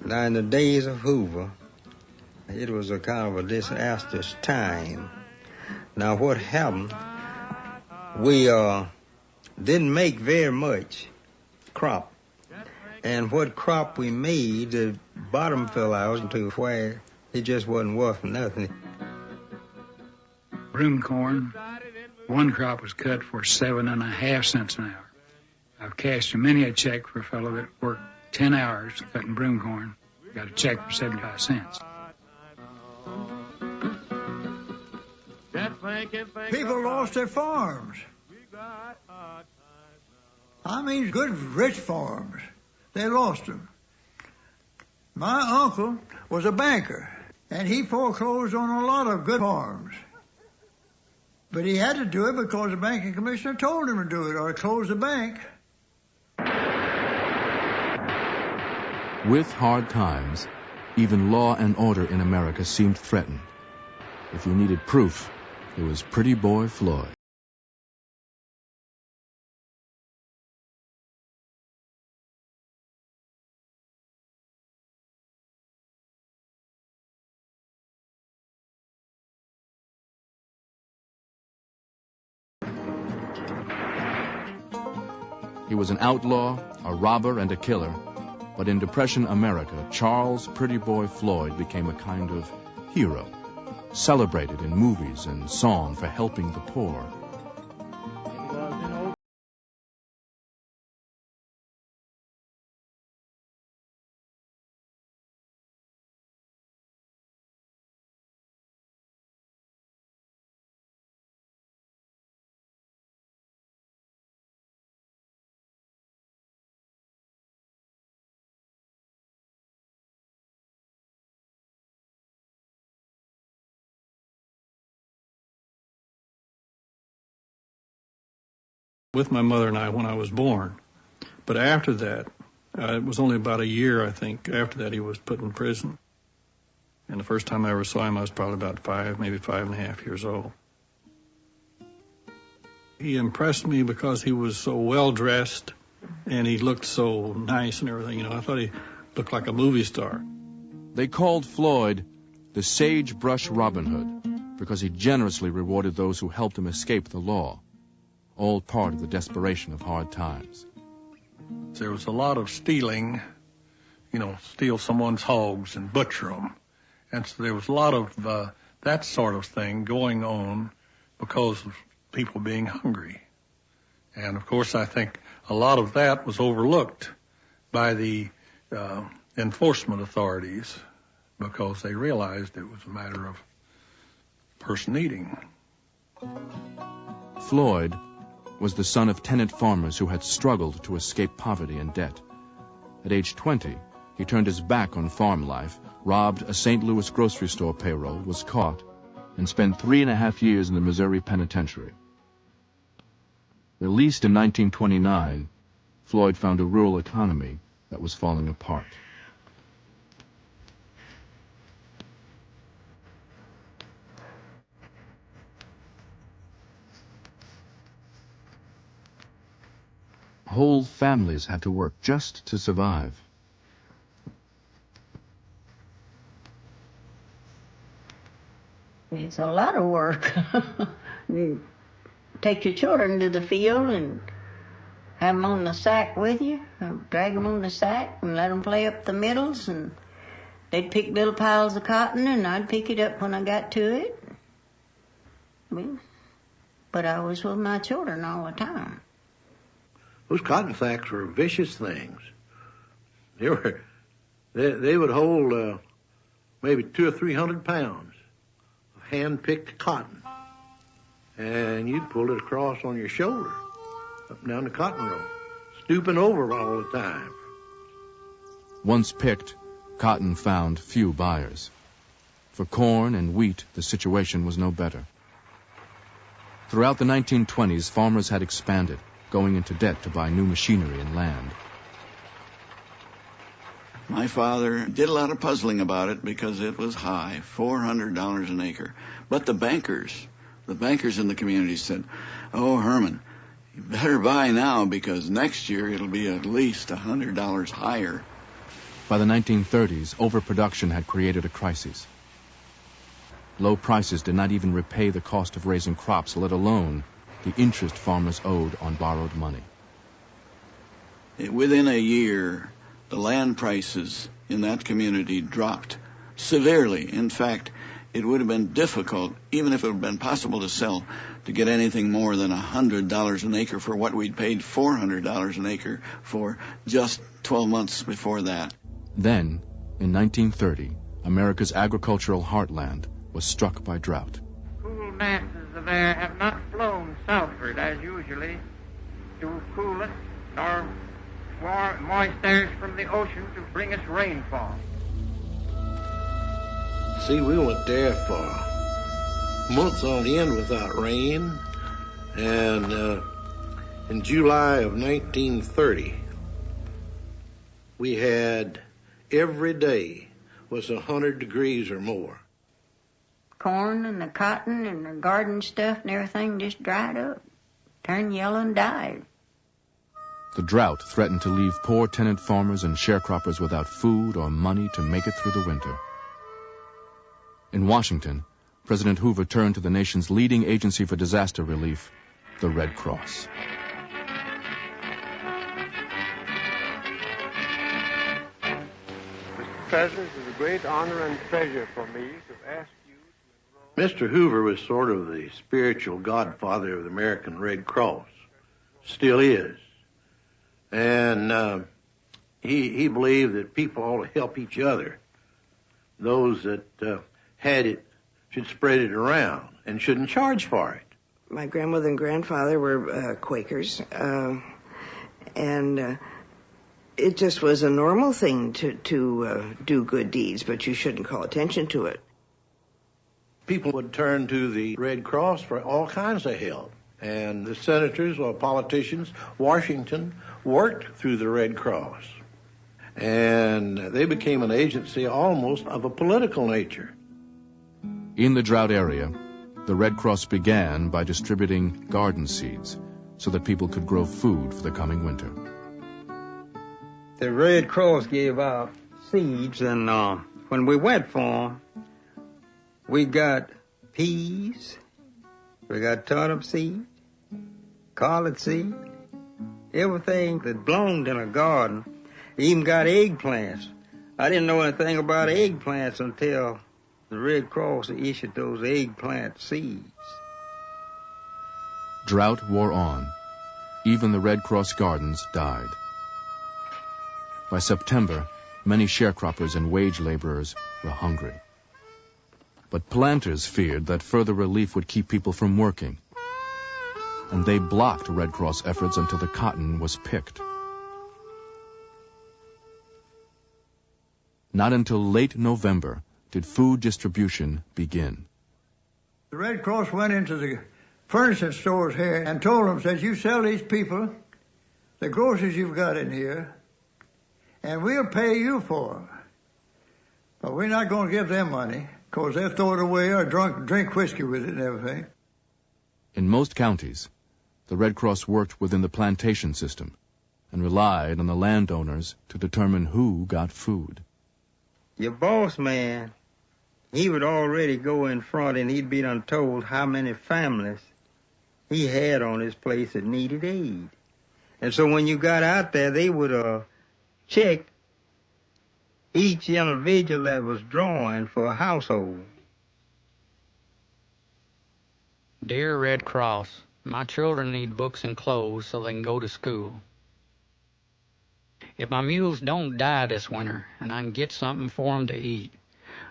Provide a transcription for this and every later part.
Now, in the days of Hoover, it was a kind of a disastrous time. Now, what happened, we didn't make very much crop. And what crop we made, the bottom fell out into where it just wasn't worth nothing. Broom corn, one crop was cut for 7.5 cents an hour. I've cashed many a check for a fellow that worked 10 hours cutting broom corn, got a check for 75 cents. People lost their farms. I mean, good, rich farms. They lost them. My uncle was a banker, and he foreclosed on a lot of good farms. But he had to do it because the banking commissioner told him to do it, or close the bank. With hard times, even law and order in America seemed threatened. If you needed proof, it was Pretty Boy Floyd. He was an outlaw, a robber, and a killer, but in Depression America, Charles Pretty Boy Floyd became a kind of hero, celebrated in movies and song for helping the poor. With my mother and I when I was born. But after that, it was only about a year, I think, after that he was put in prison. And the first time I ever saw him, I was probably about 5, maybe 5.5 years old. He impressed me because he was so well-dressed and he looked so nice and everything. You know, I thought he looked like a movie star. They called Floyd the Sagebrush Robin Hood because he generously rewarded those who helped him escape the law. All part of the desperation of hard times. There was a lot of stealing, steal someone's hogs and butcher them. And so there was a lot of that sort of thing going on because of people being hungry. And, of course, I think a lot of that was overlooked by the enforcement authorities because they realized it was a matter of person eating. Floyd was the son of tenant farmers who had struggled to escape poverty and debt. At age 20, he turned his back on farm life, robbed a St. Louis grocery store payroll, was caught, and spent 3.5 years in the Missouri penitentiary. Released in 1929, Floyd found a rural economy that was falling apart. Whole families had to work just to survive. It's a lot of work. You take your children to the field and have them on the sack with you, drag them on the sack and let them play up the middles, and they'd pick little piles of cotton and I'd pick it up when I got to it. But I was with my children all the time. Those cotton sacks were vicious things. They would hold maybe 200 or 300 pounds of hand-picked cotton, and you'd pull it across on your shoulder, up and down the cotton row, stooping over all the time. Once picked, cotton found few buyers. For corn and wheat, the situation was no better. Throughout the 1920s, farmers had expanded, going into debt to buy new machinery and land. My father did a lot of puzzling about it because it was high, $400 an acre. But the bankers in the community said, "Oh, Herman, you better buy now because next year it'll be at least $100 higher." By the 1930s, overproduction had created a crisis. Low prices did not even repay the cost of raising crops, let alone the interest farmers owed on borrowed money. Within a year, the land prices in that community dropped severely. In fact, it would have been difficult, even if it had been possible to sell, to get anything more than $100 an acre for what we'd paid $400 an acre for just 12 months before that. Then, in 1930, America's agricultural heartland was struck by drought. Cool masses of air have not flown southward as usually to cool us, nor moist airs from the ocean to bring us rainfall. See, we went there for months on end without rain, and in July of 1930, we had every day was 100 degrees or more. Corn and the cotton and the garden stuff and everything just dried up, turned yellow and died. The drought threatened to leave poor tenant farmers and sharecroppers without food or money to make it through the winter. In Washington, President Hoover turned to the nation's leading agency for disaster relief, the Red Cross. Mr. President, it is a great honor and pleasure for me to ask you to Mr. Hoover was sort of the spiritual godfather of the American Red Cross. Still is. And he believed that people ought to help each other. Those that had it should spread it around and shouldn't charge for it. My grandmother and grandfather were Quakers, and it just was a normal thing to do good deeds, but you shouldn't call attention to it. People would turn to the Red Cross for all kinds of help. And the senators or politicians, Washington, worked through the Red Cross. And they became an agency almost of a political nature. In the drought area, the Red Cross began by distributing garden seeds so that people could grow food for the coming winter. The Red Cross gave out seeds, and when we went for them, we got peas, we got turnip seed, collard seed, everything that bloomed in a garden. Even got eggplants. I didn't know anything about eggplants until the Red Cross issued those eggplant seeds. Drought wore on. Even the Red Cross gardens died. By September, many sharecroppers and wage laborers were hungry. But planters feared that further relief would keep people from working, and they blocked Red Cross efforts until the cotton was picked. Not until late November did food distribution begin. The Red Cross went into the furniture stores here and told them, said, you sell these people the groceries you've got in here, and we'll pay you for them. But we're not going to give them money, because they'll throw it away or drink whiskey with it and everything. In most counties, the Red Cross worked within the plantation system and relied on the landowners to determine who got food. Your boss man, he would already go in front and he'd be done told how many families he had on his place that needed aid. And so when you got out there, they would check each individual that was drawing for a household. Dear Red Cross, my children need books and clothes so they can go to school. If my mules don't die this winter and I can get something for them to eat,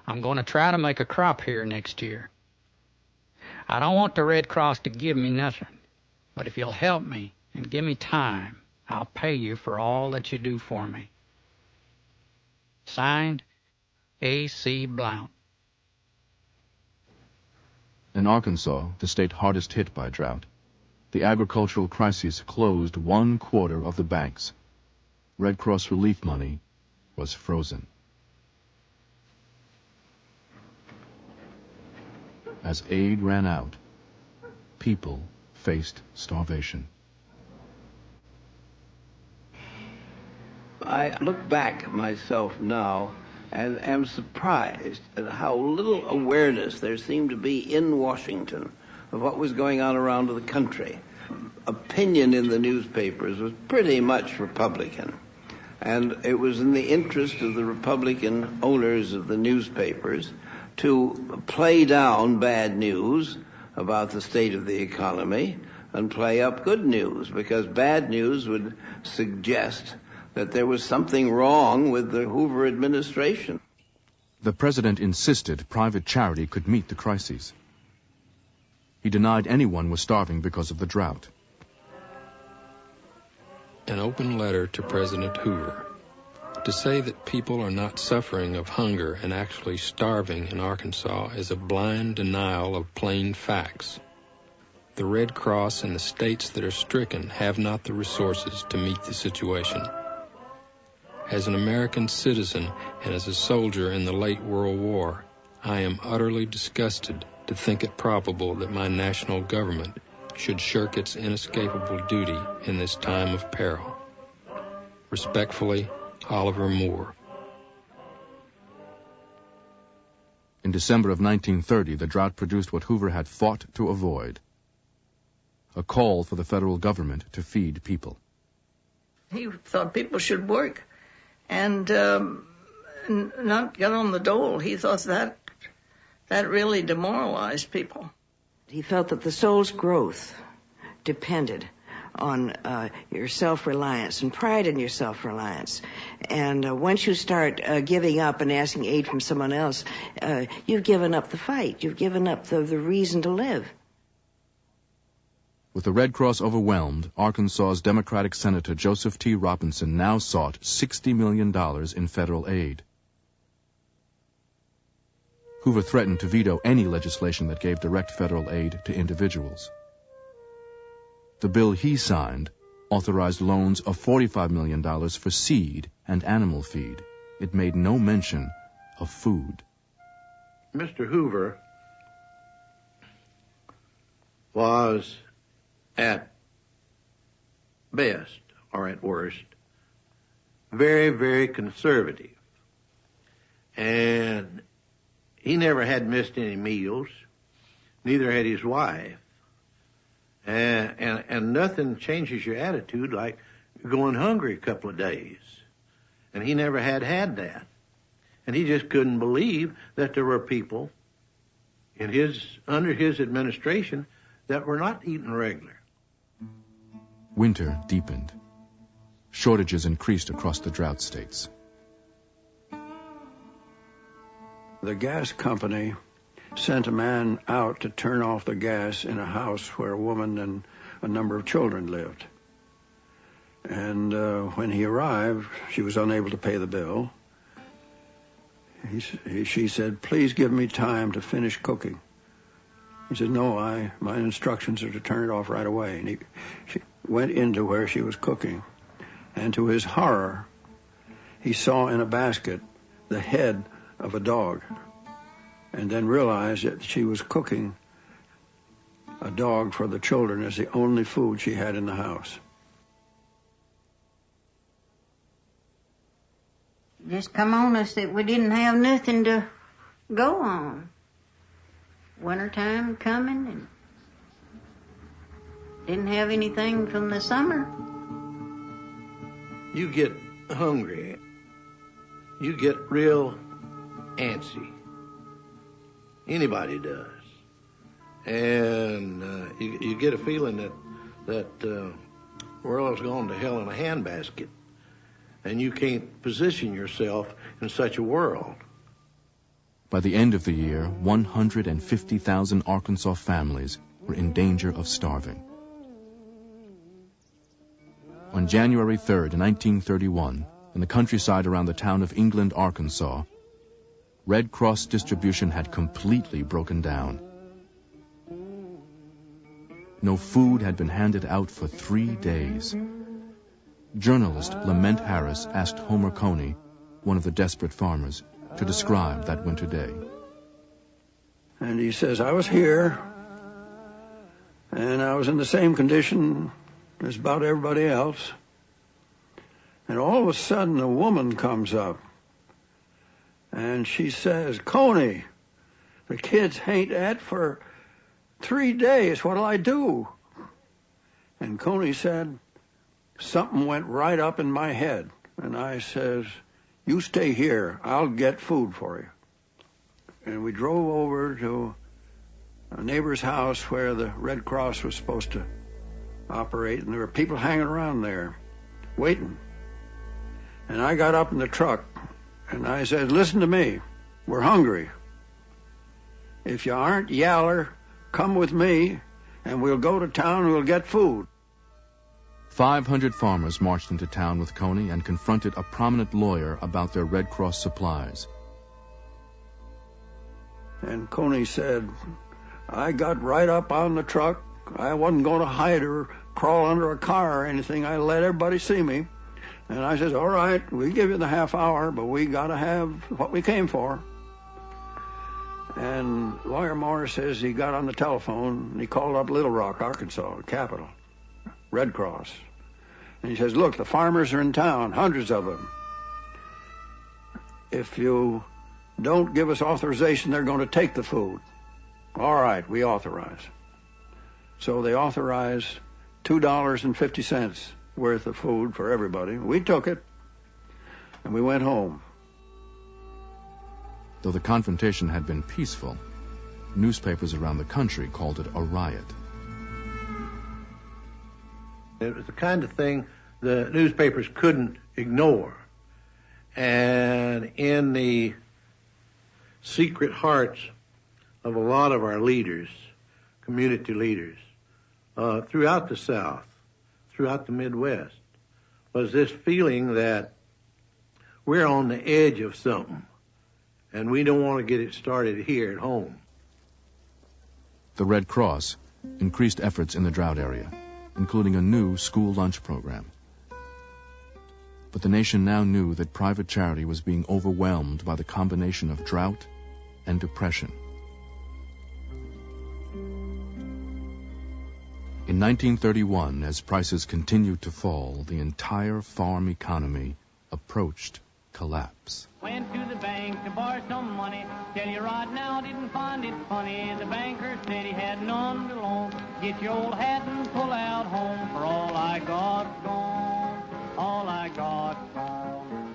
I'm going to try to make a crop here next year. I don't want the Red Cross to give me nothing, but if you'll help me and give me time, I'll pay you for all that you do for me. Signed, A.C. Blount. In Arkansas, the state hardest hit by drought, the agricultural crisis closed 1/4 of the banks. Red Cross relief money was frozen. As aid ran out, people faced starvation. I look back at myself now and am surprised at how little awareness there seemed to be in Washington of what was going on around the country. Opinion in the newspapers was pretty much Republican. And it was in the interest of the Republican owners of the newspapers to play down bad news about the state of the economy and play up good news, because bad news would suggest that there was something wrong with the Hoover administration. The president insisted private charity could meet the crises. He denied anyone was starving because of the drought. An open letter to President Hoover. To say that people are not suffering of hunger and actually starving in Arkansas is a blind denial of plain facts. The Red Cross and the states that are stricken have not the resources to meet the situation. As an American citizen and as a soldier in the late World War, I am utterly disgusted to think it probable that my national government should shirk its inescapable duty in this time of peril. Respectfully, Oliver Moore. In December of 1930, the drought produced what Hoover had fought to avoid: a call for the federal government to feed people. He thought people should work and not get on the dole. He thought that really demoralized people. He felt that the soul's growth depended on your self-reliance and pride in your self-reliance. And once you start giving up and asking aid from someone else, you've given up the fight. You've given up the reason to live. With the Red Cross overwhelmed, Arkansas's Democratic Senator Joseph T. Robinson now sought $60 million in federal aid. Hoover threatened to veto any legislation that gave direct federal aid to individuals. The bill he signed authorized loans of $45 million for seed and animal feed. It made no mention of food. Mr. Hoover was at best, or at worst, very, very conservative. And he never had missed any meals, neither had his wife. And nothing changes your attitude like going hungry a couple of days. And he never had that. And he just couldn't believe that there were people under his administration that were not eating regular. Winter deepened. Shortages increased across the drought states. The gas company sent a man out to turn off the gas in a house where a woman and a number of children lived. And when he arrived, she was unable to pay the bill. She said, "Please give me time to finish cooking." He said, "No, my instructions are to turn it off right away." And she went into where she was cooking, and to his horror, he saw in a basket the head of a dog, and then realized that she was cooking a dog for the children as the only food she had in the house. Just come on us that we didn't have nothing to go on. Wintertime coming and didn't have anything from the summer. You get hungry. You get real antsy. Anybody does. And you get a feeling that the world's gone to hell in a handbasket, and you can't position yourself in such a world. By the end of the year, 150,000 Arkansas families were in danger of starving. On January 3rd, 1931, in the countryside around the town of England, Arkansas, Red Cross distribution had completely broken down. No food had been handed out for 3 days. Journalist Lament Harris asked Homer Coney, one of the desperate farmers, to describe that winter day. And he says, "I was here, and I was in the same condition as about everybody else. And all of a sudden, a woman comes up, and she says, "Coney, the kids ain't at for 3 days. What'll I do?" And Coney said, "Something went right up in my head." And I says, "You stay here. I'll get food for you." And we drove over to a neighbor's house where the Red Cross was supposed to operate, and there were people hanging around there waiting. And I got up in the truck, and I said, "Listen to me. We're hungry. If you aren't yaller, come with me, and we'll go to town and we'll get food." 500 farmers marched into town with Coney and confronted a prominent lawyer about their Red Cross supplies. And Coney said, "I got right up on the truck. I wasn't going to hide or crawl under a car or anything. I let everybody see me." And I says, "All right, we give you the half hour, but we got to have what we came for." And Lawyer Moore says he got on the telephone and he called up Little Rock, Arkansas, the capital, Red Cross. And he says, "Look, the farmers are in town, hundreds of them. If you don't give us authorization, they're going to take the food." "All right, we authorize." So they authorized $2.50 worth of food for everybody. We took it, and we went home. Though the confrontation had been peaceful, newspapers around the country called it a riot. It was the kind of thing the newspapers couldn't ignore. And in the secret hearts of a lot of our leaders, community leaders, throughout the South, throughout the Midwest, was this feeling that we're on the edge of something, and we don't want to get it started here at home. The Red Cross increased efforts in the drought area, including a new school lunch program. But the nation now knew that private charity was being overwhelmed by the combination of drought and depression. In 1931, as prices continued to fall, the entire farm economy approached collapse. Went to the bank to borrow some money. Tell you right now, didn't find it funny. The banker said he had none to loan. Get your old hat and pull out home. For all I got gone, all I got gone.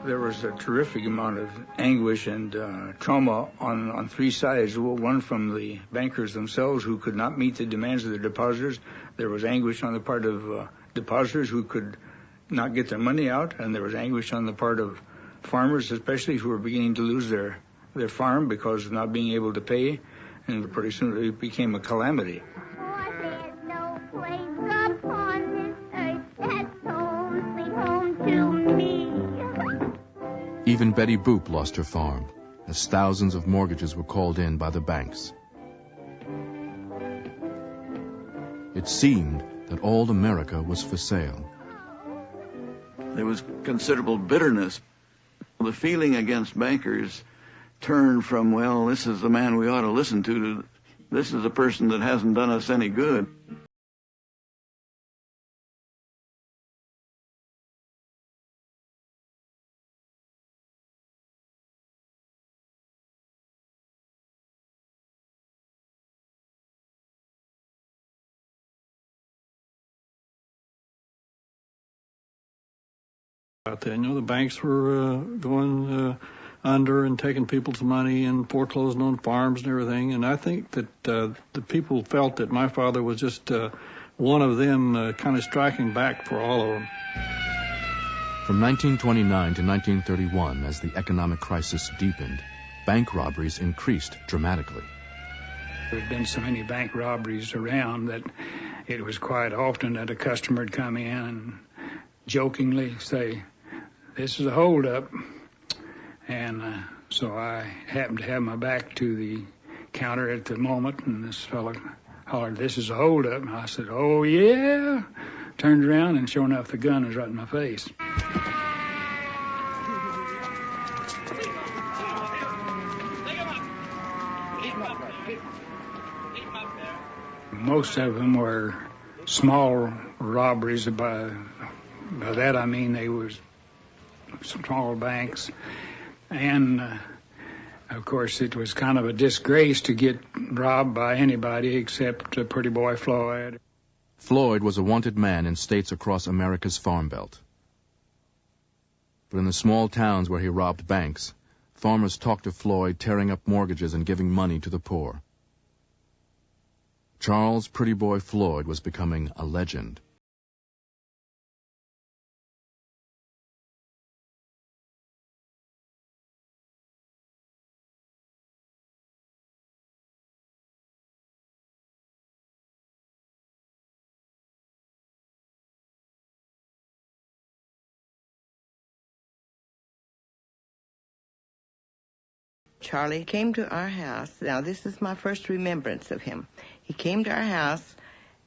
There was a terrific amount of anguish and trauma on three sides. One from the bankers themselves, who could not meet the demands of their depositors. There was anguish on the part of depositors who could not get their money out, and there was anguish on the part of farmers, especially, who were beginning to lose their farm because of not being able to pay, and pretty soon it became a calamity. Even Betty Boop lost her farm, as thousands of mortgages were called in by the banks. It seemed that all America was for sale. There was considerable bitterness. The feeling against bankers turned from, well, this is the man we ought to listen to this is a person that hasn't done us any good. Out there, the banks were going under and taking people's money and foreclosing on farms and everything. And I think that the people felt that my father was just one of them, kind of striking back for all of them. From 1929 to 1931, as the economic crisis deepened, bank robberies increased dramatically. There had been so many bank robberies around that it was quite often that a customer would come in and jokingly say, "This is a holdup." And so I happened to have my back to the counter at the moment, and this fellow hollered, "This is a holdup." And I said, "Oh, yeah." Turned around, and sure enough, the gun was right in my face. Most of them were small robberies by By that I mean they was small banks, and of course it was kind of a disgrace to get robbed by anybody except Pretty Boy Floyd. Floyd was a wanted man in states across America's Farm Belt. But in the small towns where he robbed banks, farmers talked of Floyd tearing up mortgages and giving money to the poor. Charles Pretty Boy Floyd was becoming a legend. Charlie came to our house. Now, this is my first remembrance of him. He came to our house,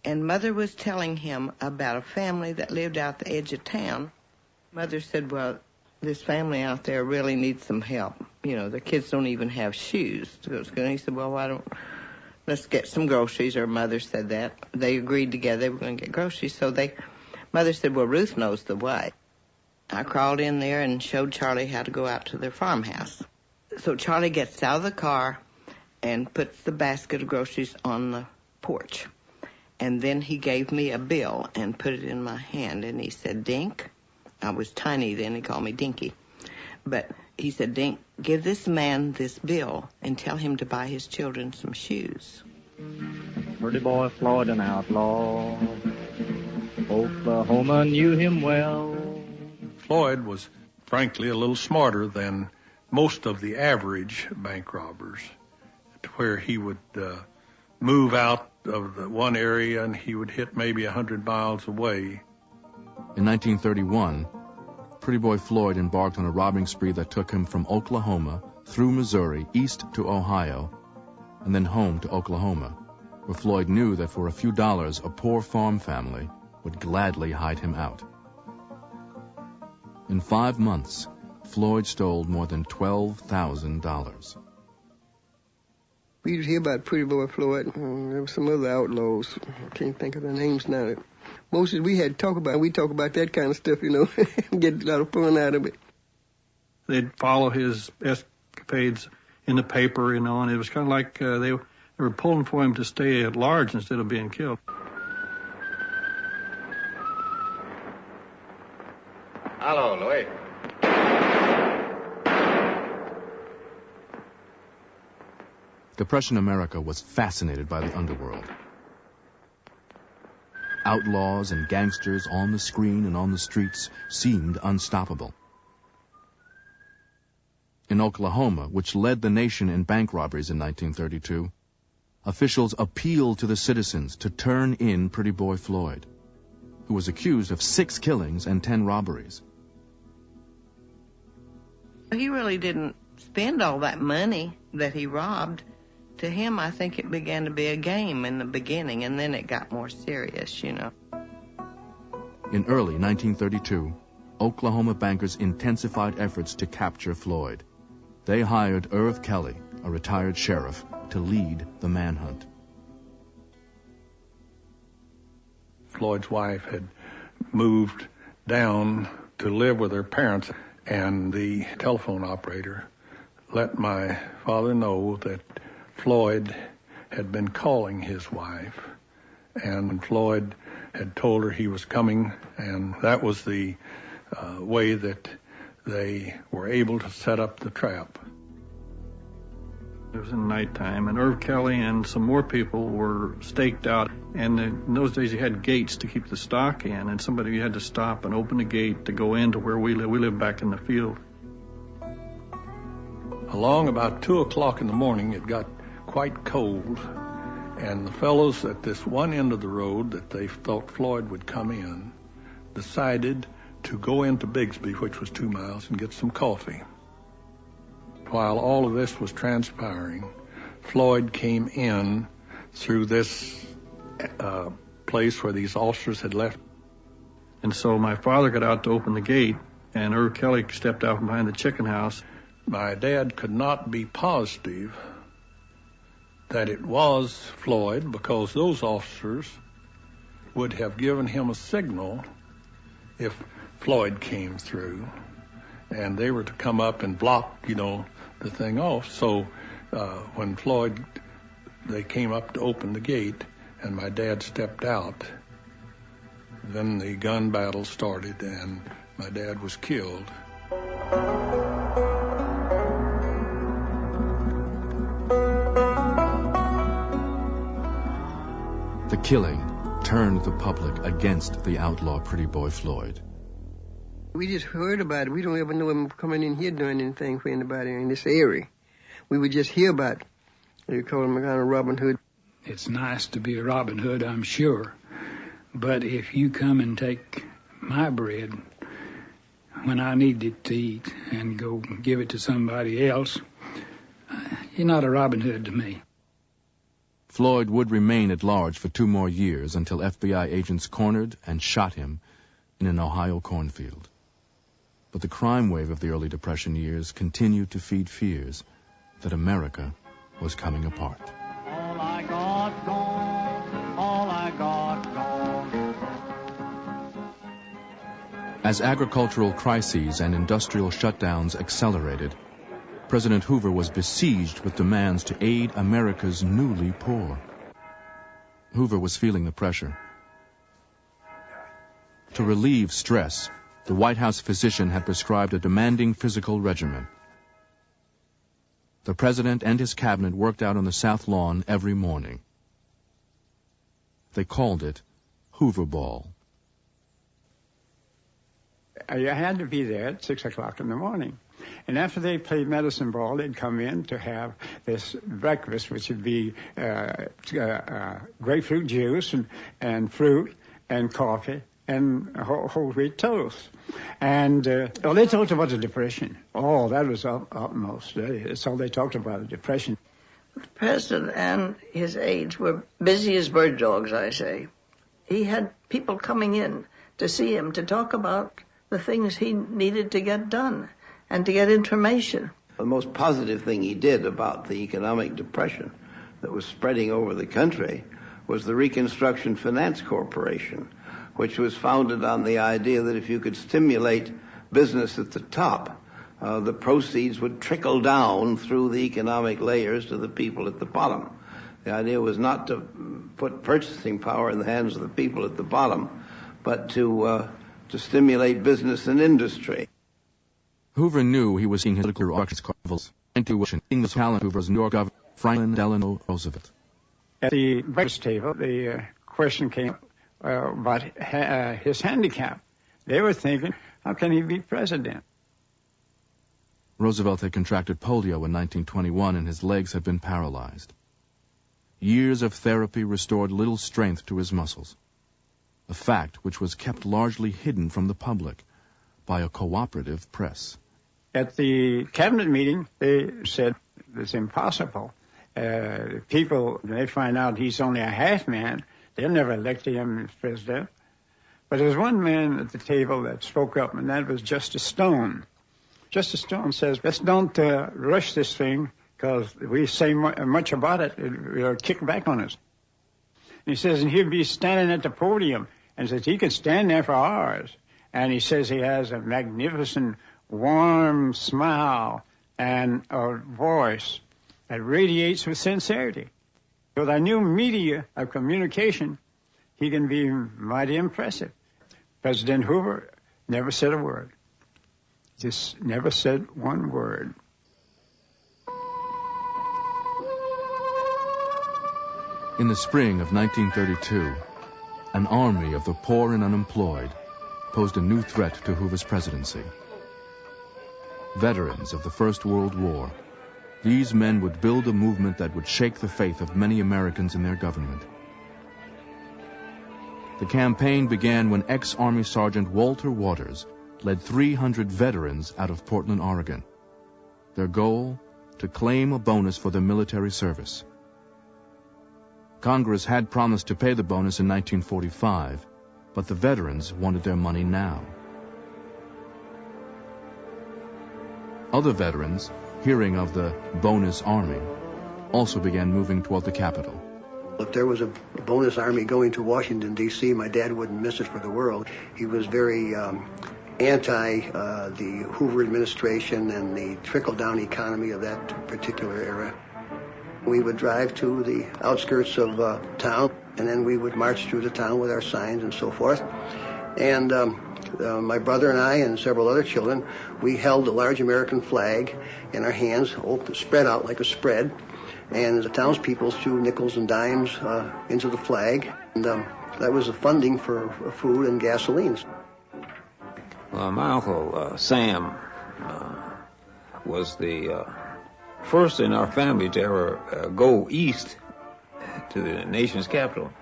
and Mother was telling him about a family that lived out the edge of town. Mother said, well, this family out there really needs some help. You know, the kids don't even have shoes to go to school. And he said, well, let's get some groceries. Or Mother said that. They agreed together they were going to get groceries. So Mother said, well, Ruth knows the way. I crawled in there and showed Charlie how to go out to their farmhouse. So Charlie gets out of the car and puts the basket of groceries on the porch. And then he gave me a bill and put it in my hand. And he said, Dink. I was tiny then. He called me Dinky. But he said, Dink, give this man this bill and tell him to buy his children some shoes. Pretty Boy Floyd, an outlaw. Oklahoma knew him well. Floyd was, frankly, a little smarter than most of the average bank robbers, to where he would move out of the one area and he would hit maybe 100 miles away. In 1931, Pretty Boy Floyd embarked on a robbing spree that took him from Oklahoma, through Missouri, east to Ohio, and then home to Oklahoma, where Floyd knew that for a few dollars a poor farm family would gladly hide him out. In 5 months, Floyd stole more than $12,000. We used to hear about Pretty Boy Floyd. There were some other outlaws. I can't think of their names now. Mostly we had to talk about. We talk about that kind of stuff, you know, get a lot of fun out of it. They'd follow his escapades in the paper, you know, and it was kind of like they were pulling for him to stay at large instead of being killed. Hello, Louis. Depression America was fascinated by the underworld. Outlaws and gangsters on the screen and on the streets seemed unstoppable. In Oklahoma, which led the nation in bank robberies in 1932, officials appealed to the citizens to turn in Pretty Boy Floyd, who was accused of 6 killings and 10 robberies. He really didn't spend all that money that he robbed. To him, I think it began to be a game in the beginning, and then it got more serious, you know. In early 1932, Oklahoma bankers intensified efforts to capture Floyd. They hired Irv Kelly, a retired sheriff, to lead the manhunt. Floyd's wife had moved down to live with her parents, and the telephone operator let my father know that Floyd had been calling his wife, and Floyd had told her he was coming, and that was the way that they were able to set up the trap. It was in nighttime, and Irv Kelly and some more people were staked out, and in those days you had gates to keep the stock in, and somebody had to stop and open the gate to go into where we live. We live back in the field. Along about 2 o'clock in the morning, it got quite cold, and the fellows at this one end of the road that they thought Floyd would come in decided to go into Bigsby, which was 2 miles, and get some coffee. While all of this was transpiring, Floyd came in through this place where these officers had left. And so my father got out to open the gate, and Irv Kelly stepped out from behind the chicken house. My dad could not be positive that it was Floyd, because those officers would have given him a signal if Floyd came through, and they were to come up and block, the thing off. So when they came up to open the gate, and my dad stepped out, then the gun battle started, and my dad was killed. The killing turned the public against the outlaw Pretty Boy Floyd. We just heard about it. We don't ever know him coming in here doing anything for anybody in this area. We would just hear about it. They call him a kind of Robin Hood. It's nice to be a Robin Hood, I'm sure. But if you come and take my bread when I need it to eat and go give it to somebody else, you're not a Robin Hood to me. Floyd would remain at large for 2 more years until FBI agents cornered and shot him in an Ohio cornfield. But the crime wave of the early Depression years continued to feed fears that America was coming apart. All I got gone, all I got gone. As agricultural crises and industrial shutdowns accelerated, President Hoover was besieged with demands to aid America's newly poor. Hoover was feeling the pressure. To relieve stress, the White House physician had prescribed a demanding physical regimen. The president and his cabinet worked out on the South Lawn every morning. They called it Hoover Ball. You had to be there at 6 o'clock in the morning. And after they played medicine ball, they'd come in to have this breakfast, which would be grapefruit juice and fruit and coffee and whole wheat toast. And they talked about the Depression. Oh, that was upmost. That's all they talked about, the Depression. The president and his aides were busy as bird dogs, I say. He had people coming in to see him to talk about the things he needed to get done and to get information. The most positive thing he did about the economic depression that was spreading over the country was the Reconstruction Finance Corporation, which was founded on the idea that if you could stimulate business at the top, the proceeds would trickle down through the economic layers to the people at the bottom. The idea was not to put purchasing power in the hands of the people at the bottom, but to stimulate business and industry. Hoover knew he was seeing his political rivals intuition, the talent Hoover's New York governor, Franklin Delano Roosevelt. At the breakfast table, the question came about his handicap. They were thinking, how can he be president? Roosevelt had contracted polio in 1921 and his legs had been paralyzed. Years of therapy restored little strength to his muscles, a fact which was kept largely hidden from the public by a cooperative press. At the cabinet meeting, they said it's impossible. People, when they find out he's only a half man, they'll never elect him as president. But there was one man at the table that spoke up, and that was Justice Stone. Justice Stone says, let's don't rush this thing, because if we say much about it, it'll kick back on us. And he says, and he'll be standing at the podium, and says he can stand there for hours. And he says he has a magnificent, warm smile and a voice that radiates with sincerity. With our new media of communication, he can be mighty impressive. President Hoover never said a word. Just never said one word. In the spring of 1932, an army of the poor and unemployed posed a new threat to Hoover's presidency. Veterans of the First World War, these men would build a movement that would shake the faith of many Americans in their government. The campaign began when ex-Army Sergeant Walter Waters led 300 veterans out of Portland, Oregon. Their goal, to claim a bonus for their military service. Congress had promised to pay the bonus in 1945, but the veterans wanted their money now. Other veterans, hearing of the bonus army, also began moving toward the capital. If there was a bonus army going to Washington, D.C., my dad wouldn't miss it for the world. He was very anti the Hoover administration and the trickle-down economy of that particular era. We would drive to the outskirts of town, and then we would march through the town with our signs and so forth. And my brother and I and several other children, we held a large American flag in our hands, spread out like a spread. And the townspeople threw nickels and dimes into the flag. And that was the funding for food and gasolines. My uncle, Sam, was the first in our family to ever go east to the nation's capital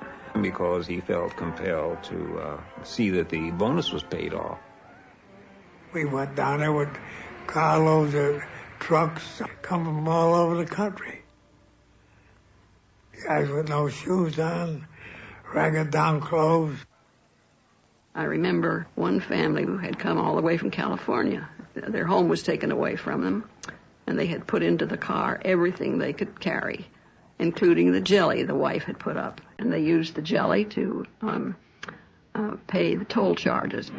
because he felt compelled to see that the bonus was paid off. We went down there with carloads of trucks coming from all over the country. Guys with no shoes on, ragged down clothes. I remember one family who had come all the way from California. Their home was taken away from them, and they had put into the car everything they could carry, including the jelly the wife had put up. And they used the jelly to pay the toll charges.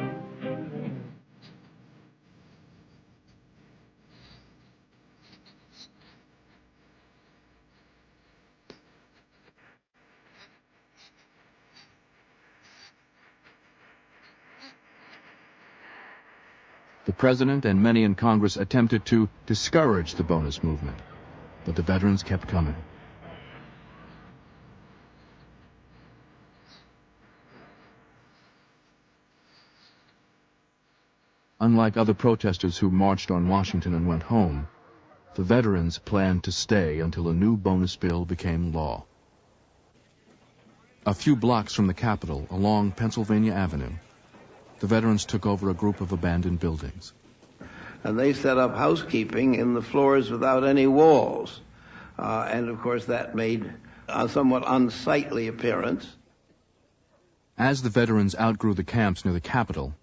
The president and many in Congress attempted to discourage the bonus movement, but the veterans kept coming. Unlike other protesters who marched on Washington and went home, the veterans planned to stay until a new bonus bill became law. A few blocks from the Capitol, along Pennsylvania Avenue, the veterans took over a group of abandoned buildings. And they set up housekeeping in the floors without any walls. And of course that made a somewhat unsightly appearance. As the veterans outgrew the camps near the Capitol,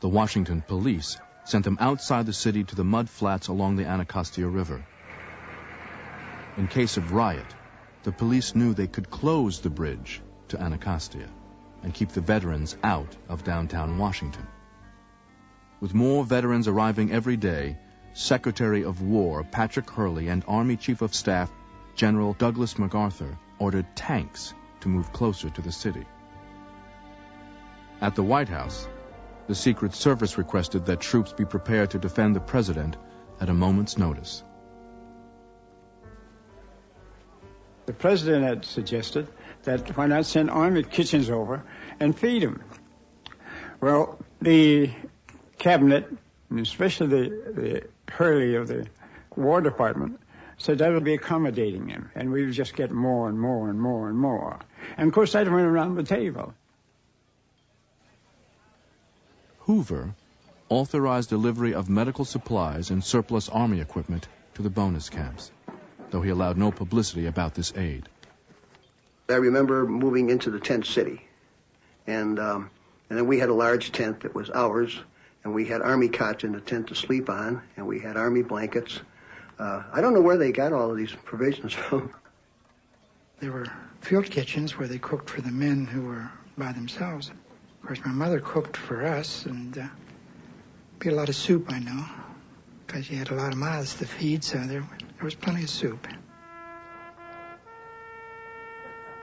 the Washington police sent them outside the city to the mud flats along the Anacostia River. In case of riot, the police knew they could close the bridge to Anacostia and keep the veterans out of downtown Washington. With more veterans arriving every day, Secretary of War Patrick Hurley and Army Chief of Staff General Douglas MacArthur ordered tanks to move closer to the city. At the White House, the Secret Service requested that troops be prepared to defend the president at a moment's notice. The president had suggested that why not send army kitchens over and feed them. Well, the cabinet, and especially the Hurley of the War Department, said that would be accommodating him, and we would just get more and more and more and more. And of course, that went around the table. Hoover authorized delivery of medical supplies and surplus army equipment to the bonus camps, though he allowed no publicity about this aid. I remember moving into the tent city, and then we had a large tent that was ours, and we had army cots in the tent to sleep on, and we had army blankets. I don't know where they got all of these provisions from. There were field kitchens where they cooked for the men who were by themselves. Of course, my mother cooked for us, and be a lot of soup, I know, because she had a lot of mouths to feed, so there was plenty of soup.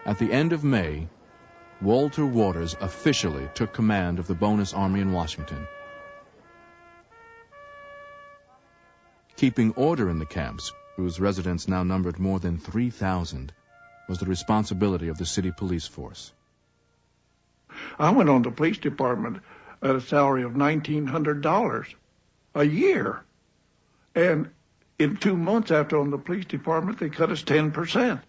At the end of May, Walter Waters officially took command of the bonus army in Washington. Keeping order in the camps, whose residents now numbered more than 3,000, was the responsibility of the city police force. I went on the police department at a salary of $1,900 a year. And in 2 months after on the police department, they cut us 10%.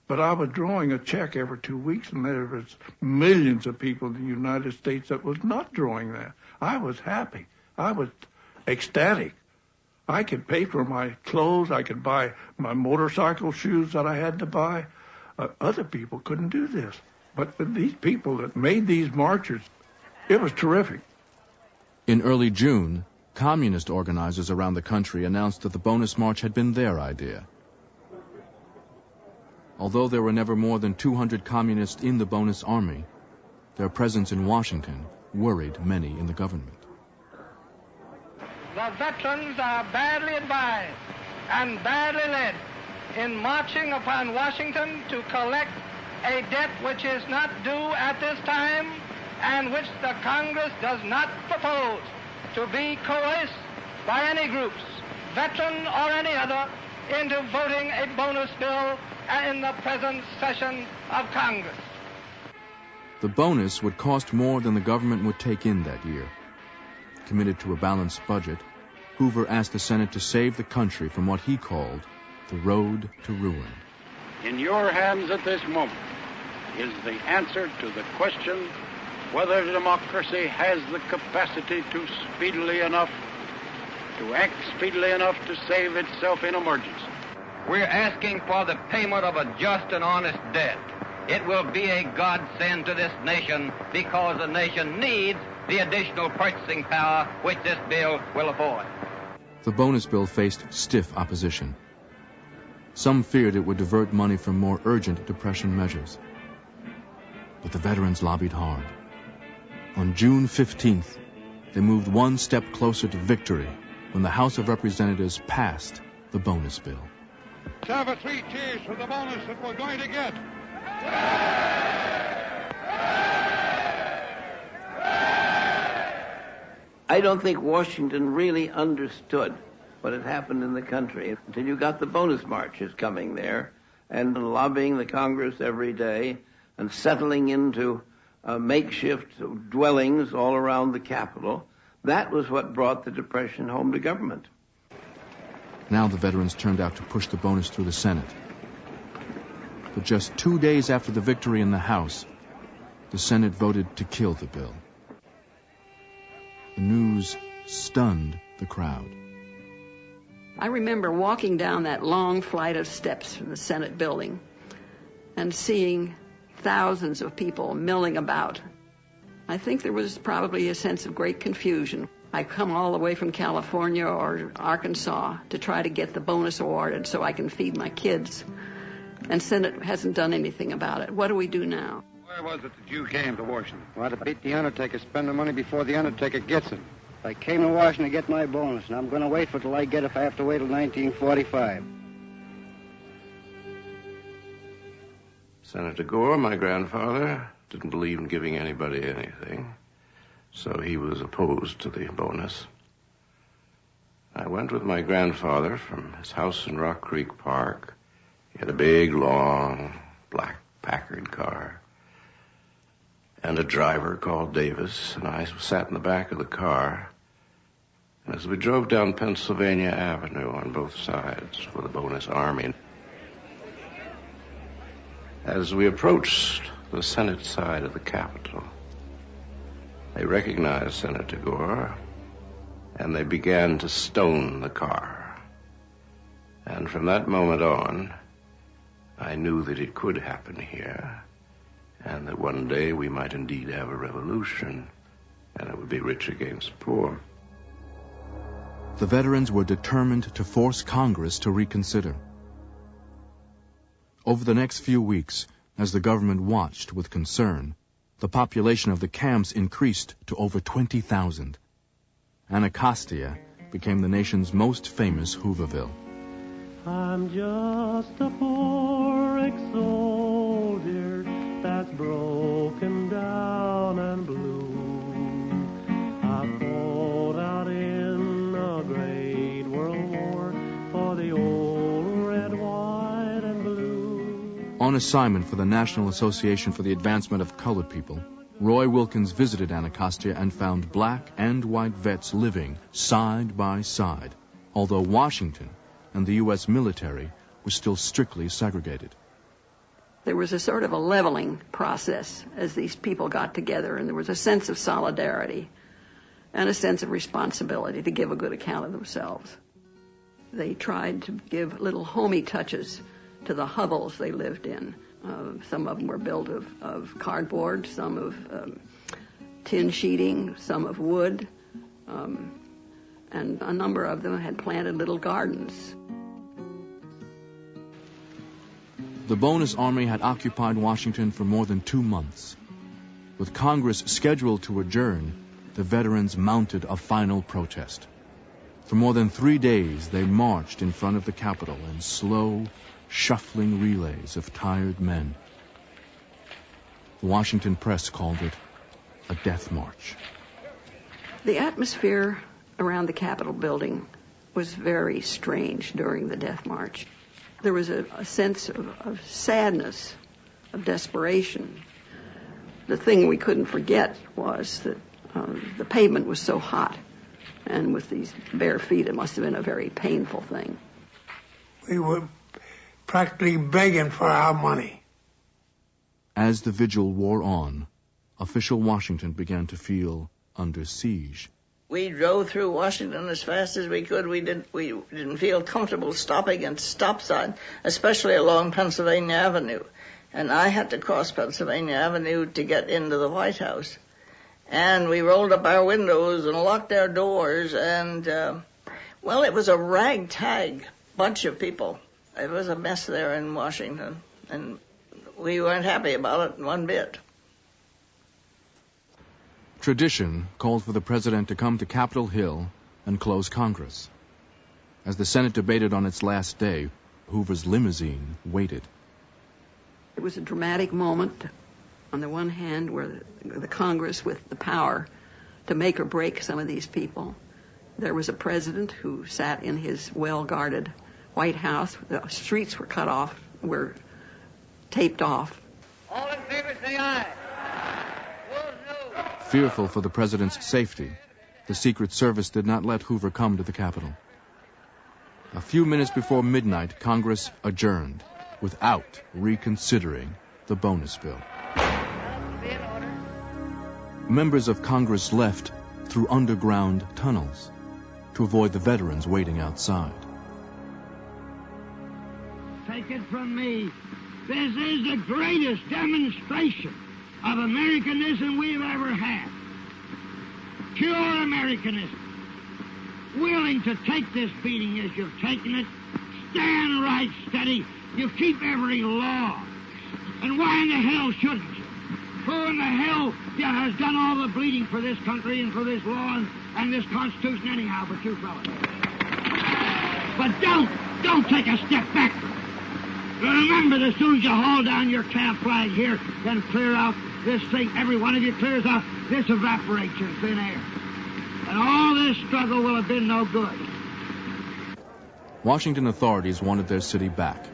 But I was drawing a check every 2 weeks, and there was millions of people in the United States that was not drawing that. I was happy. I was ecstatic. I could pay for my clothes. I could buy my motorcycle shoes that I had to buy. Other people couldn't do this. But these people that made these marches, it was terrific. In early June, communist organizers around the country announced that the bonus march had been their idea. Although there were never more than 200 communists in the bonus army, their presence in Washington worried many in the government. The veterans are badly advised and badly led in marching upon Washington to collect a debt which is not due at this time and which the Congress does not propose to be coerced by any groups, veteran or any other, into voting a bonus bill in the present session of Congress. The bonus would cost more than the government would take in that year. Committed to a balanced budget, Hoover asked the Senate to save the country from what he called the road to ruin. In your hands at this moment is the answer to the question whether democracy has the capacity to act speedily enough to save itself in emergency. We're asking for the payment of a just and honest debt. It will be a godsend to this nation because the nation needs the additional purchasing power which this bill will afford. The bonus bill faced stiff opposition. Some feared it would divert money from more urgent Depression measures. But the veterans lobbied hard. On June 15th, they moved one step closer to victory when the House of Representatives passed the bonus bill. Let's have 3 cheers for the bonus that we're going to get. I don't think Washington really understood what had happened in the country until you got the bonus marches coming there and lobbying the Congress every day and settling into makeshift dwellings all around the Capitol. That was what brought the Depression home to government. Now the veterans turned out to push the bonus through the Senate. But just 2 days after the victory in the House, the Senate voted to kill the bill. The news stunned the crowd. I remember walking down that long flight of steps from the Senate building and seeing thousands of people milling about. I think there was probably a sense of great confusion. I come all the way from California or Arkansas to try to get the bonus awarded so I can feed my kids. And Senate hasn't done anything about it. What do we do now? Where was it that you came to Washington? Well, to beat the undertaker, spend the money before the undertaker gets it. I came to Washington to get my bonus, and I'm going to wait for it till I get it if I have to wait till 1945. Senator Gore, my grandfather, didn't believe in giving anybody anything, so he was opposed to the bonus. I went with my grandfather from his house in Rock Creek Park. He had a big, long, black Packard car and a driver called Davis, and I sat in the back of the car. And as we drove down Pennsylvania Avenue on both sides for the bonus army, as we approached the Senate side of the Capitol, they recognized Senator Gore, and they began to stone the car. And from that moment on, I knew that it could happen here, and that one day we might indeed have a revolution, and it would be rich against poor. The veterans were determined to force Congress to reconsider. Over the next few weeks, as the government watched with concern, the population of the camps increased to over 20,000. Anacostia became the nation's most famous Hooverville. I'm just a poor ex-soldier that's broken down and blue. I fought out in a great world war for the old red, white, and blue. On assignment for the National Association for the Advancement of Colored People, Roy Wilkins visited Anacostia and found black and white vets living side by side, although Washington and the U.S. military was still strictly segregated. There was a sort of a leveling process as these people got together, and there was a sense of solidarity and a sense of responsibility to give a good account of themselves. They tried to give little homey touches to the hovels they lived in. Some of them were built of cardboard, some of tin sheeting, some of wood, and a number of them had planted little gardens. The bonus army had occupied Washington for more than 2 months. With Congress scheduled to adjourn, the veterans mounted a final protest. For more than 3 days, they marched in front of the Capitol in slow, shuffling relays of tired men. The Washington press called it a death march. The atmosphere around the Capitol building was very strange during the death march. There was a sense of sadness, of desperation. The thing we couldn't forget was that the pavement was so hot, and with these bare feet, it must have been a very painful thing. We were practically begging for our money. As the vigil wore on, official Washington began to feel under siege. We drove through Washington as fast as we could. We didn't feel comfortable stopping at stop sign, especially along Pennsylvania Avenue. And I had to cross Pennsylvania Avenue to get into the White House. And we rolled up our windows and locked our doors. And, well, it was a ragtag bunch of people. It was a mess there in Washington. And we weren't happy about it one bit. Tradition called for the president to come to Capitol Hill and close Congress. As the Senate debated on its last day, Hoover's limousine waited. It was a dramatic moment, on the one hand, where the Congress, with the power to make or break some of these people, there was a president who sat in his well-guarded White House. The streets were cut off, were taped off. All in favor, say aye. Fearful for the president's safety, the Secret Service did not let Hoover come to the Capitol. A few minutes before midnight, Congress adjourned without reconsidering the bonus bill. Members of Congress left through underground tunnels to avoid the veterans waiting outside. Take it from me, this is the greatest demonstration of Americanism we've ever had. Pure Americanism. Willing to take this beating as you've taken it. Stand right steady. You keep every law. And why in the hell shouldn't you? Who in the hell has done all the bleeding for this country and for this law and this Constitution anyhow but you fellas? But don't take a step backward. Remember, as soon as you haul down your camp flag here, then clear out this thing, every one of you clears out, this evaporates in thin air. And all this struggle will have been no good. Washington authorities wanted their city back.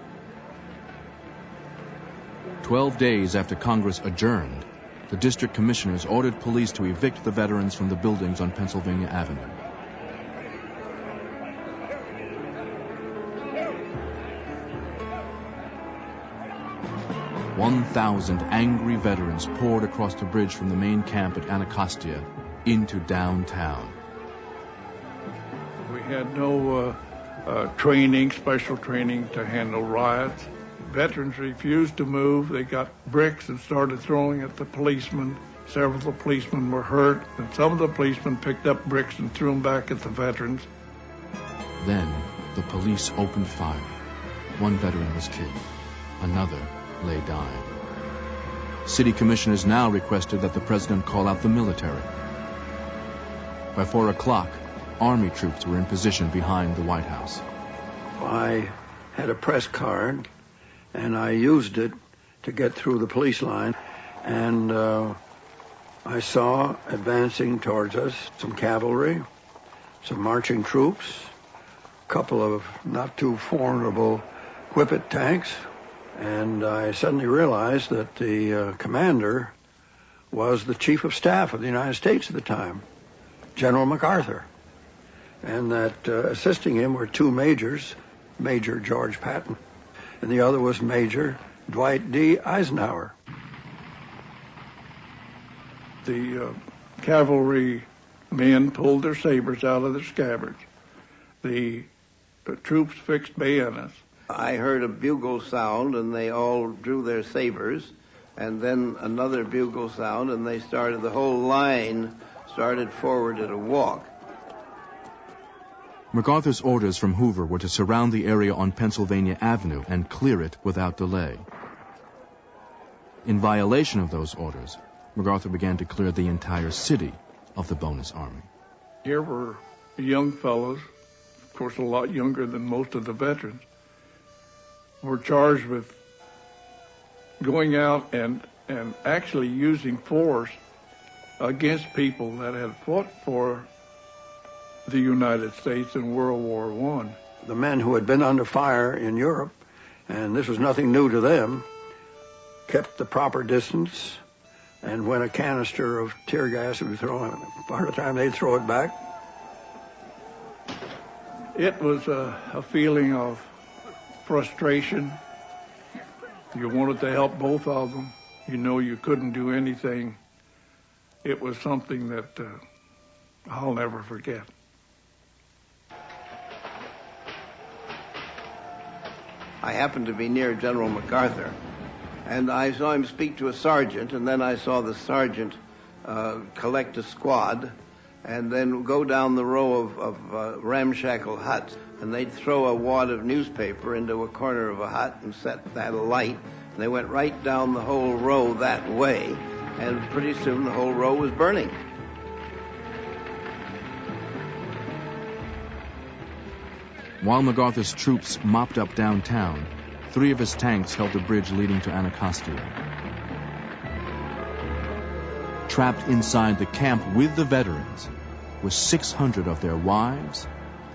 12 days after Congress adjourned, the district commissioners ordered police to evict the veterans from the buildings on Pennsylvania Avenue. "1,000 angry veterans poured across the bridge from the main camp at Anacostia into downtown. We had no training, special training to handle riots. Veterans refused to move. They got bricks and started throwing at the policemen. Several of the policemen were hurt, and some of the policemen picked up bricks and threw them back at the veterans. Then the police opened fire. One veteran was killed. Another lay dying. City commissioners now requested that the president call out the military. By 4 o'clock, Army troops were in position behind the White House. I had a press card, and I used it to get through the police line. And I saw advancing towards us some cavalry, some marching troops, a couple of not too formidable whippet tanks. And I suddenly realized that the commander was the chief of staff of the United States at the time, General MacArthur. And that assisting him were two majors, Major George Patton, and the other was Major Dwight D. Eisenhower. The cavalry men pulled their sabers out of their scabbards. The troops fixed bayonets. I heard a bugle sound, and they all drew their sabers, and then another bugle sound, and they started, the whole line started forward at a walk. MacArthur's orders from Hoover were to surround the area on Pennsylvania Avenue and clear it without delay. In violation of those orders, MacArthur began to clear the entire city of the bonus army. Here were young fellows, of course a lot younger than most of the veterans, were charged with going out and actually using force against people that had fought for the United States in World War I. The men who had been under fire in Europe, and this was nothing new to them, kept the proper distance, and when a canister of tear gas would be thrown, part of the time they'd throw it back. It was a feeling of frustration. You wanted to help both of them. You know you couldn't do anything. It was something that I'll never forget. I happened to be near General MacArthur, and I saw him speak to a sergeant, and then I saw the sergeant collect a squad and then go down the row of ramshackle huts, and they'd throw a wad of newspaper into a corner of a hut and set that alight, and they went right down the whole row that way, and pretty soon the whole row was burning. While MacArthur's troops mopped up downtown, 3 of his tanks held the bridge leading to Anacostia. Trapped inside the camp with the veterans were 600 of their wives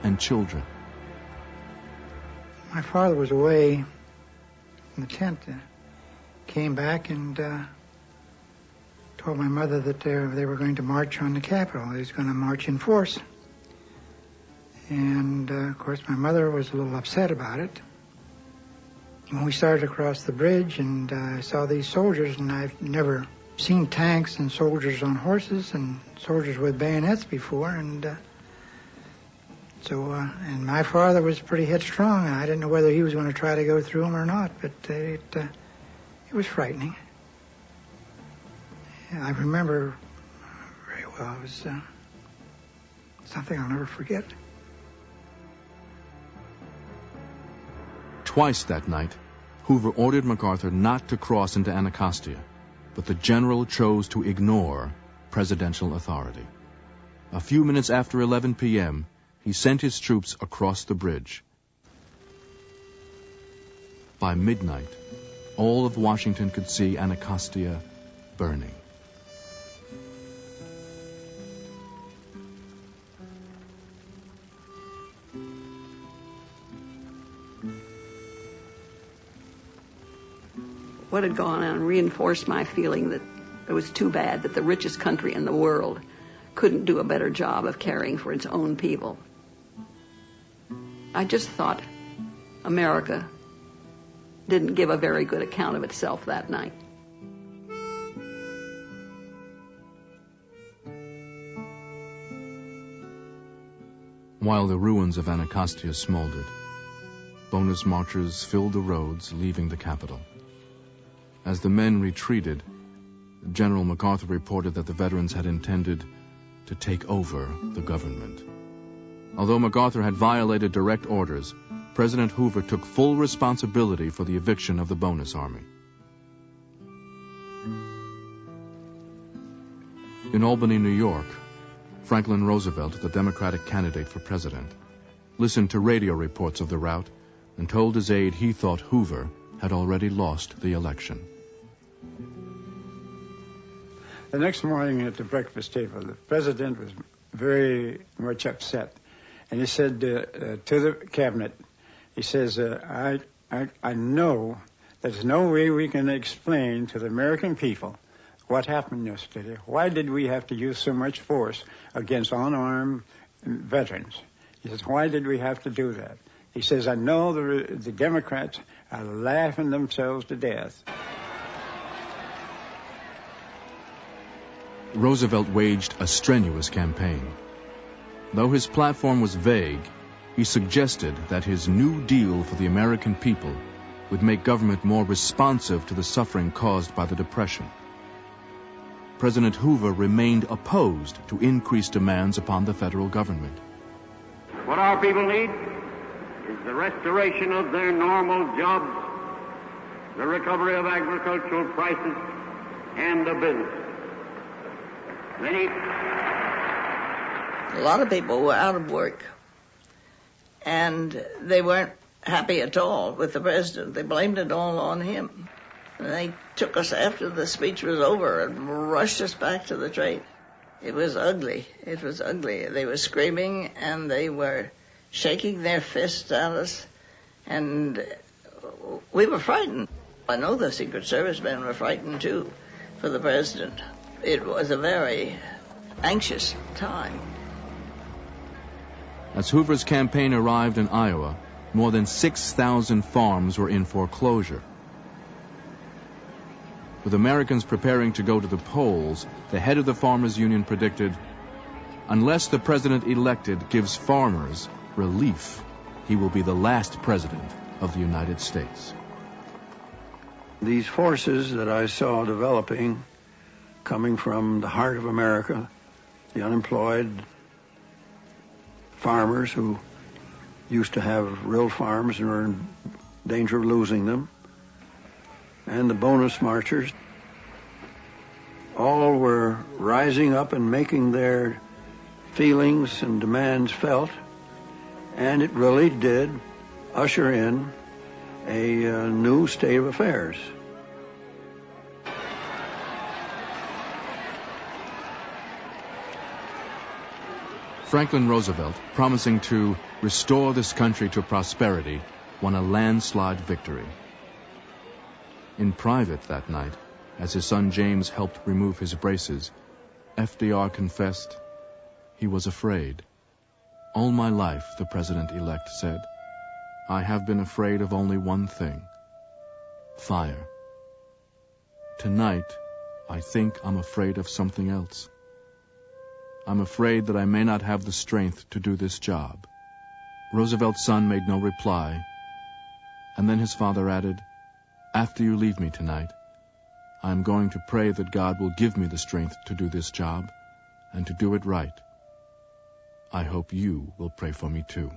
and children. My father was away in the tent. Came back and told my mother that they were going to march on the Capitol. They was going to march in force. And, of course, my mother was a little upset about it. When we started across the bridge and I saw these soldiers, and I've never seen tanks and soldiers on horses and soldiers with bayonets before, and and my father was pretty headstrong, and I didn't know whether he was going to try to go through them or not, but it was frightening. I remember very well. It was something I'll never forget. Twice that night, Hoover ordered MacArthur not to cross into Anacostia, but the general chose to ignore presidential authority. A few minutes after 11 p.m., he sent his troops across the bridge. By midnight, all of Washington could see Anacostia burning. What had gone on reinforced my feeling that it was too bad that the richest country in the world couldn't do a better job of caring for its own people. I just thought America didn't give a very good account of itself that night. While the ruins of Anacostia smoldered, bonus marchers filled the roads leaving the capital. As the men retreated, General MacArthur reported that the veterans had intended to take over the government. Although MacArthur had violated direct orders, President Hoover took full responsibility for the eviction of the bonus army. In Albany, New York, Franklin Roosevelt, the Democratic candidate for president, listened to radio reports of the rout and told his aide he thought Hoover had already lost the election. The next morning at the breakfast table, the president was very much upset. And he said to the cabinet, he says, I know there's no way we can explain to the American people what happened yesterday. Why did we have to use so much force against unarmed veterans? He says, why did we have to do that? He says, I know the Democrats are laughing themselves to death. Roosevelt waged a strenuous campaign. Though his platform was vague, he suggested that his New Deal for the American people would make government more responsive to the suffering caused by the Depression. President Hoover remained opposed to increased demands upon the federal government. What our people need is the restoration of their normal jobs, the recovery of agricultural prices, and of business. A lot of people were out of work, and they weren't happy at all with the president. They blamed it all on him. And they took us after the speech was over and rushed us back to the train. It was ugly. It was ugly. They were screaming and they were shaking their fists at us, and we were frightened. I know the Secret Service men were frightened too for the president. It was a very anxious time. As Hoover's campaign arrived in Iowa, more than 6,000 farms were in foreclosure. With Americans preparing to go to the polls, the head of the Farmers Union predicted, unless the president-elected gives farmers relief, he will be the last president of the United States. These forces that I saw developing, coming from the heart of America, the unemployed farmers who used to have real farms and were in danger of losing them, and the bonus marchers, all were rising up and making their feelings and demands felt, and it really did usher in a new state of affairs. Franklin Roosevelt, promising to restore this country to prosperity, won a landslide victory. In private that night, as his son James helped remove his braces, FDR confessed he was afraid. All my life, the president-elect said, I have been afraid of only one thing: fire. Tonight, I think I'm afraid of something else. I'm afraid that I may not have the strength to do this job. Roosevelt's son made no reply, and then his father added, after you leave me tonight, I am going to pray that God will give me the strength to do this job and to do it right. I hope you will pray for me too.